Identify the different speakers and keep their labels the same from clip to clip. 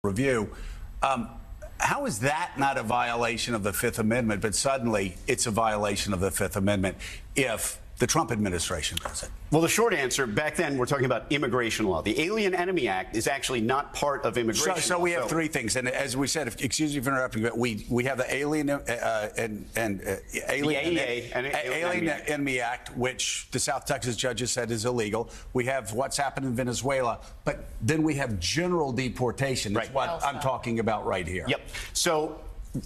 Speaker 1: review. How is that not a violation of the Fifth Amendment, but suddenly it's a violation of the Fifth Amendment if the Trump administration does it?
Speaker 2: Well, the short answer, back then, we're talking about immigration law. The Alien Enemy Act is actually not part of immigration
Speaker 1: So
Speaker 2: law.
Speaker 1: we have three things. And as we said, excuse me for interrupting, but we have the Alien Enemy Act, which the South Texas judges said is illegal. We have what's happened in Venezuela. But then we have general deportation. That's what I'm talking about right here.
Speaker 2: Yep. So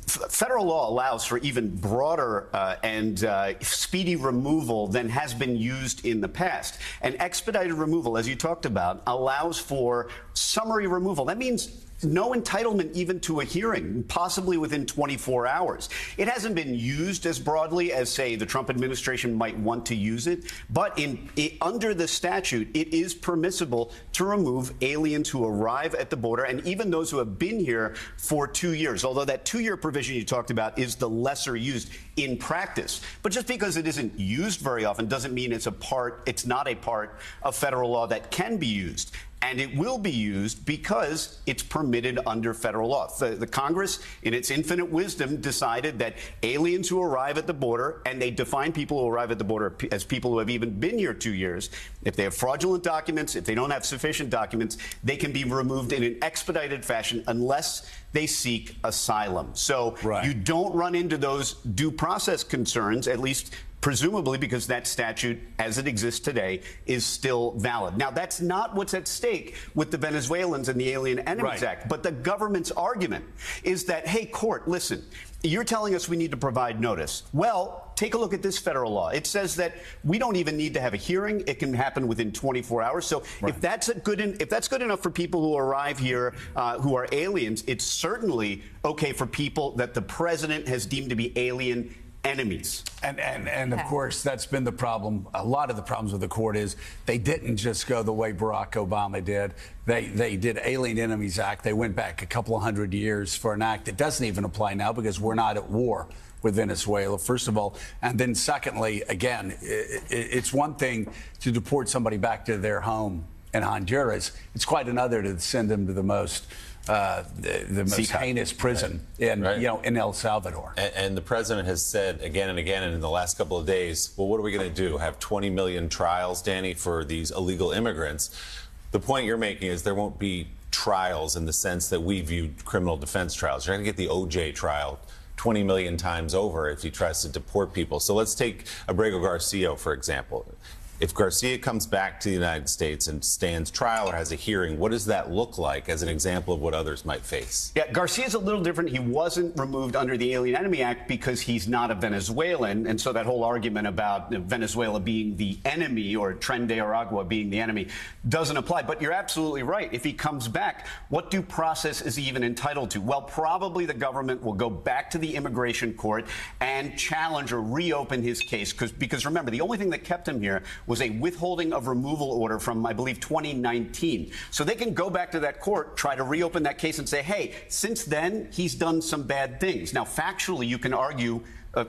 Speaker 2: federal law allows for even broader and speedy removal than has been used in the past. And expedited removal, as you talked about, allows for summary removal. That means no entitlement even to a hearing, possibly within 24 hours. It hasn't been used as broadly as, say, the Trump administration might want to use it. But under the statute, it is permissible to remove aliens who arrive at the border and even those who have been here for 2 years, although that 2-year provision you talked about is the lesser used in practice. But just because it isn't used very often doesn't mean it's not a part of federal law that can be used. And it will be used because it's permitted under federal law. The Congress, in its infinite wisdom, decided that aliens who arrive at the border, and they define people who arrive at the border as people who have even been here 2 years, if they have fraudulent documents, if they don't have sufficient documents, they can be removed in an expedited fashion unless they seek asylum. So you don't run into those due process concerns, at least presumably because that statute, as it exists today, is still valid. Now, that's not what's at stake with the Venezuelans and the Alien Enemies Act. But the government's argument is that, hey, court, listen, you're telling us we need to provide notice. Well, take a look at this federal law. It says that we don't even need to have a hearing. It can happen within 24 hours. So if that's good enough for people who arrive here who are aliens, it's certainly okay for people that the president has deemed to be alien enemies.
Speaker 1: And of course, that's been the problem. A lot of the problems with the court is they didn't just go the way Barack Obama did. They did Alien Enemies Act. They went back a couple of 100 years for an act that doesn't even apply now because we're not at war with Venezuela, first of all. And then secondly, again, it's one thing to deport somebody back to their home in Honduras. It's quite another to send them to the most heinous prison in El Salvador.
Speaker 3: And the president has said again and again, and in the last couple of days, well, what are we going to do? Have 20 million trials, Danny, for these illegal immigrants? The point you're making is there won't be trials in the sense that we view criminal defense trials. You're going to get the OJ trial 20 million times over if he tries to deport people. So let's take Abrego Garcia, for example. If Garcia comes back to the United States and stands trial or has a hearing, what does that look like as an example of what others might face?
Speaker 2: Yeah, Garcia's a little different. He wasn't removed under the Alien Enemy Act because he's not a Venezuelan. And so that whole argument about Venezuela being the enemy or Tren de Aragua being the enemy doesn't apply. But you're absolutely right. If he comes back, what due process is he even entitled to? Well, probably the government will go back to the immigration court and challenge or reopen his case. Because remember, the only thing that kept him here was a withholding of removal order from, I believe, 2019. So they can go back to that court, try to reopen that case and say, hey, since then, he's done some bad things. Now, factually, you can argue,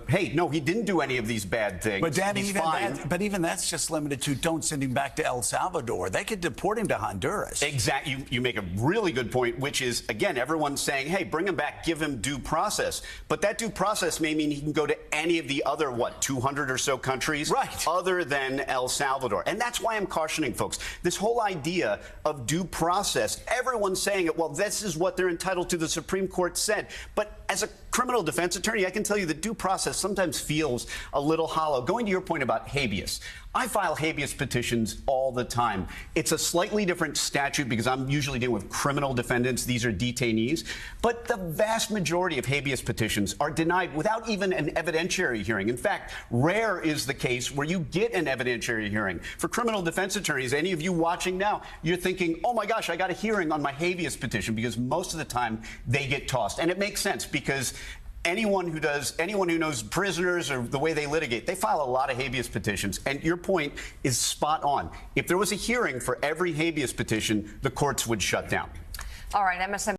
Speaker 2: hey, no, he didn't do any of these bad things.
Speaker 1: But Danny, even that's just limited to don't send him back to El Salvador. They could deport him to Honduras.
Speaker 2: Exactly. You make a really good point, which is, again, everyone's saying, hey, bring him back, give him due process. But that due process may mean he can go to any of the other, 200 or so countries other than El Salvador. And that's why I'm cautioning folks. This whole idea of due process, everyone's saying it, well, this is what they're entitled to, the Supreme Court said. But as a criminal defense attorney, I can tell you that due process sometimes feels a little hollow. Going to your point about habeas, I file habeas petitions all the time. It's a slightly different statute because I'm usually dealing with criminal defendants. These are detainees. But the vast majority of habeas petitions are denied without even an evidentiary hearing. In fact, rare is the case where you get an evidentiary hearing. For criminal defense attorneys, any of you watching now, you're thinking, oh my gosh, I got a hearing on my habeas petition, because most of the time they get tossed. And it makes sense because anyone who knows prisoners or the way they litigate, they file a lot of habeas petitions. And your point is spot on. If there was a hearing for every habeas petition, the courts would shut down.
Speaker 4: All right, MSNBC